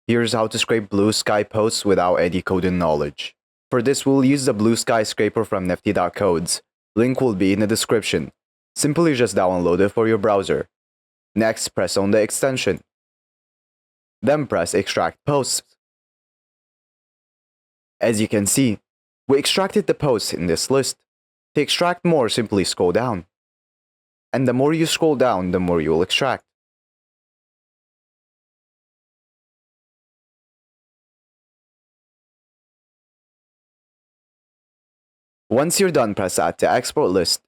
Here's how to scrape BlueSky Posts without any coding knowledge. For this, we'll use the BlueSky scraper from nifty.codes. Link will be in the description. Simply just download it for your browser. Next, press on the extension. Then press Extract Posts. As you can see, we extracted the posts in this list. To extract more, simply scroll down. And the more you scroll down, the more you will extract. Once you're done, press Add to Export List.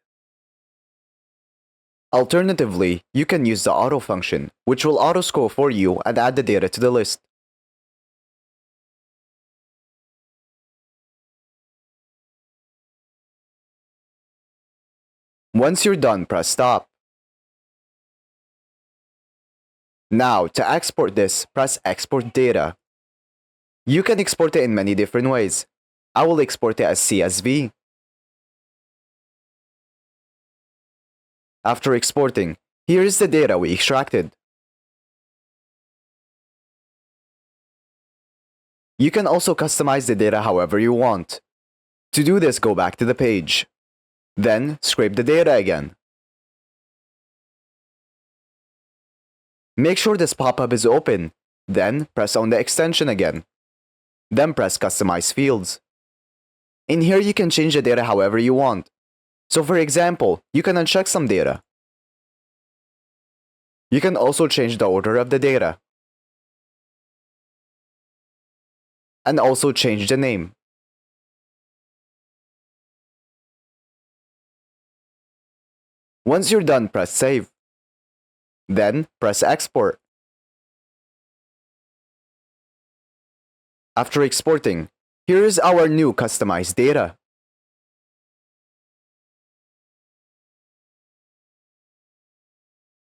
Alternatively, you can use the auto function, which will auto-scroll for you and add the data to the list. Once you're done, press Stop. Now, to export this, press Export Data. You can export it in many different ways. I will export it as CSV. After exporting, here is the data we extracted. You can also customize the data however you want. To do this, go back to the page. Then, scrape the data again. Make sure this pop-up is open. Then, press on the extension again. Then press Customize Fields. In here, you can change the data however you want. So for example, you can uncheck some data. You can also change the order of the data. And also change the name. Once you're done, press Save. Then, press Export. After exporting, here is our new customized data.